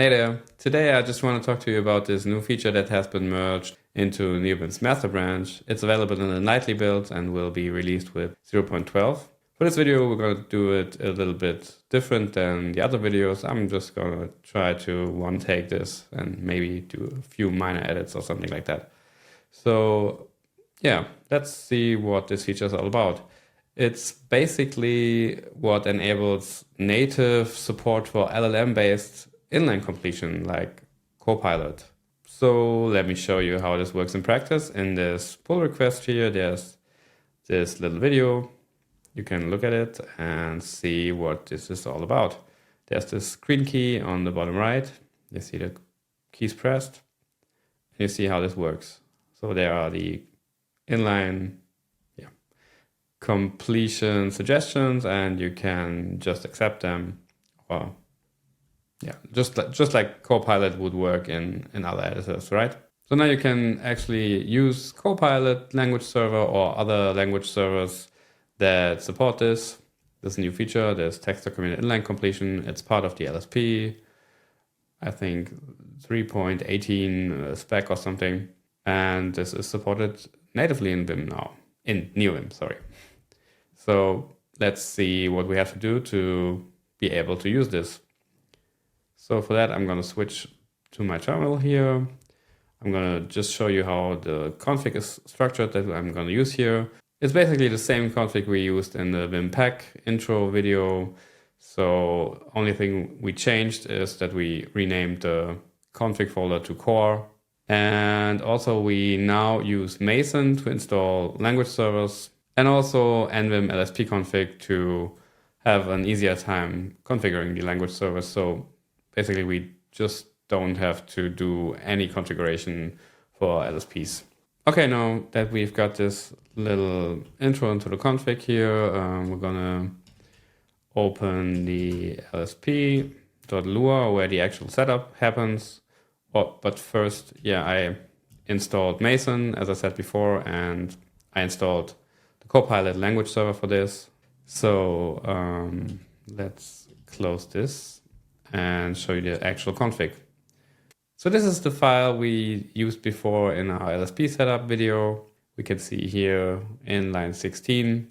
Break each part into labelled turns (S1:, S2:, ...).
S1: Hey there. Today I just want to talk to you about this new feature that has been merged into Neovim's master branch. It's available in the nightly build and will be released with 0.12. For this video we're going to do it a little bit different than the other videos. I'm just going to try to one-take this and maybe do a few minor edits or something like that. So yeah, let's see what this feature is all about. It's basically what enables native support for LLM-based inline completion like Copilot. So let me show you how this works in practice. In this pull request here, there's this little video. You can look at it and see what this is all about. There's this screen key on the bottom right. You see the keys pressed. And you see how this works. So there are the inline completion suggestions, and you can just accept them, or just like Copilot would work in other editors, right? So now you can actually use Copilot language server or other language servers that support this new feature, this text document inline completion. It's part of the LSP, I think 3.18 spec or something. And this is supported natively in Vim now, in Neovim, sorry. So let's see what we have to do to be able to use this. So for that, I'm going to switch to my terminal here. I'm going to just show you how the config is structured that I'm going to use here. It's basically the same config we used in the Vim pack intro video. So only thing we changed is that we renamed the config folder to core. And also we now use Mason to install language servers, and also nvim LSP config to have an easier time configuring the language servers. So basically we just don't have to do any configuration for LSPs. Okay, now that we've got this little intro into the config here, we're gonna open the lsp.lua where the actual setup happens. But first, I installed Mason, as I said before, and I installed the Copilot language server for this. So let's close this and show you the actual config. So this is the file we used before in our LSP setup video. We can see here in line 16,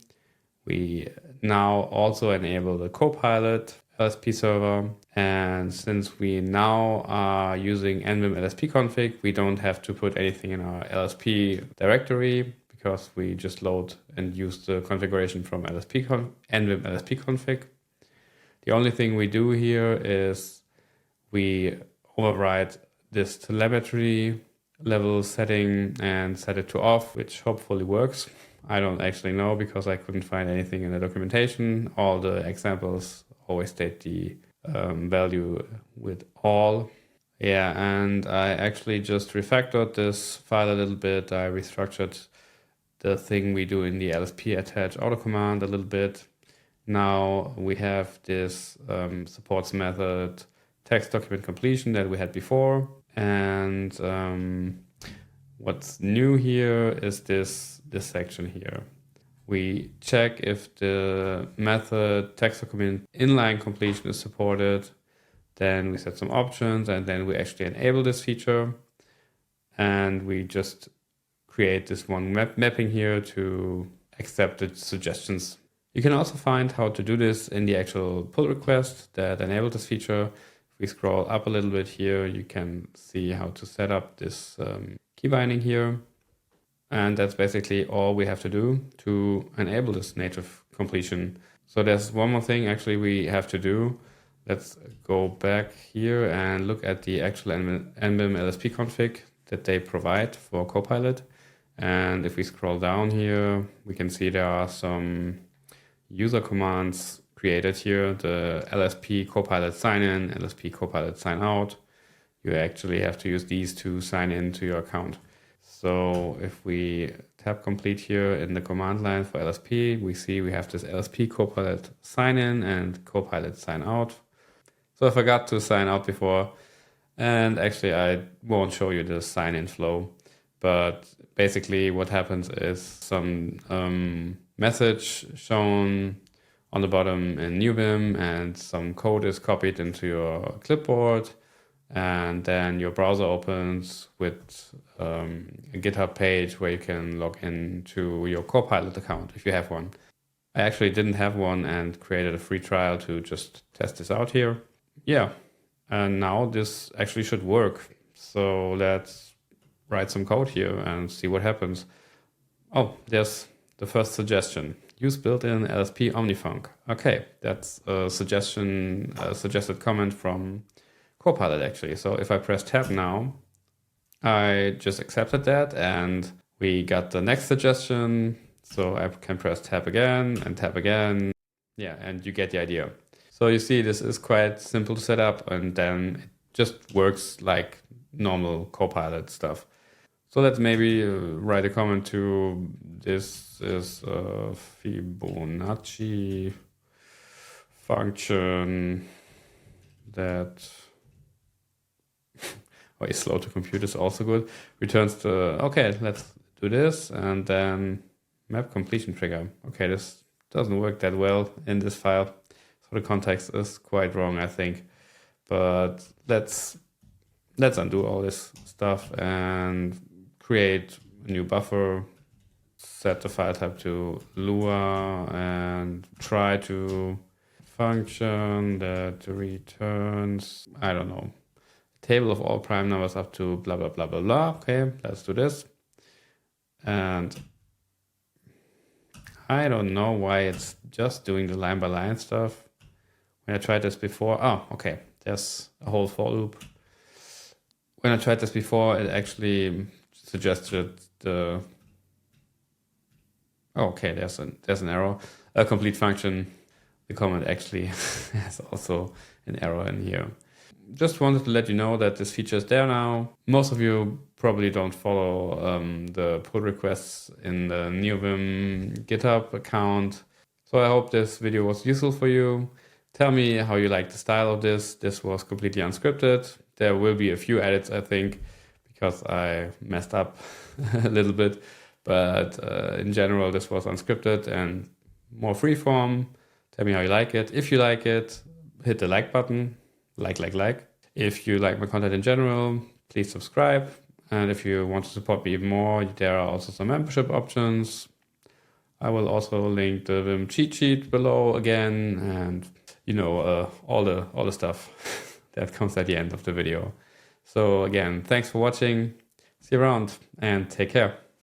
S1: we now also enable the Copilot LSP server. And since we now are using nvim LSP config, we don't have to put anything in our LSP directory because we just load and use the configuration from nvim LSP config. The only thing we do here is we override this telemetry level setting and set it to off, which hopefully works. I don't actually know because I couldn't find anything in the documentation. All the examples always state the value with all. And I actually just refactored this file a little bit. I restructured the thing we do in the LSP attach auto command a little bit. Now we have this supports method text document completion that we had before. And what's new here is this section here. We check if the method text document inline completion is supported. Then we set some options, and then we actually enable this feature. And we just create this one mapping here to accept the suggestions. You can also find how to do this in the actual pull request that enabled this feature. If we scroll up a little bit here, you can see how to set up this key binding here. And that's basically all we have to do to enable this native completion. So there's one more thing actually we have to do. Let's go back here and look at the actual nvim LSP config that they provide for Copilot. And if we scroll down here, we can see there are some user commands created here. The LSP Copilot sign in, LSP Copilot sign out. You actually have to use these to sign into your account. So if we tap complete here in the command line for LSP, we see we have this LSP Copilot sign in and Copilot sign out. So I forgot to sign out before, and actually I won't show you the sign in flow, but basically what happens is some message shown on the bottom in Neovim and some code is copied into your clipboard. and then your browser opens with a GitHub page where you can log into your Copilot account if you have one. I actually didn't have one and created a free trial to just test this out here. Yeah, and now this actually should work. So let's write some code here and see what happens. Oh, there's the first suggestion. Use built-in LSP omnifunc. Okay, that's a suggestion, a suggested comment from Copilot actually. So if I press tab now, I just accepted that and we got the next suggestion. So I can press tab again and tab again. Yeah, and you get the idea. So you see this is quite simple to set up and then it just works like normal Copilot stuff. So let's maybe write a comment to this is a Fibonacci function that is slow to compute is also good. Returns the, okay, let's do this and then map completion trigger. Okay, this doesn't work that well in this file. So the context is quite wrong, I think. But let's undo all this stuff and create a new buffer, set the file type to Lua and try to function that returns, I don't know, table of all prime numbers up to blah, blah, blah, blah, blah. Okay, let's do this. And I don't know why it's just doing the line by line stuff. When I tried this before, oh, okay, there's a whole for loop. When I tried this before, it actually suggested the, oh, okay, there's an error. A complete function, the comment actually has also an error in here. Just wanted to let you know that this feature is there now. Most of you probably don't follow the pull requests in the Neovim GitHub account. So I hope this video was useful for you. Tell me how you like the style of this. This was completely unscripted. There will be a few edits, I think, because I messed up a little bit. But in general, this was unscripted and more freeform. Tell me how you like it. If you like it, hit the like button. Like. If you like my content in general, please subscribe. And if you want to support me even more, there are also some membership options. I will also link the Vim cheat sheet below again, and you know, all the stuff that comes at the end of the video. So again, thanks for watching. See you around and take care.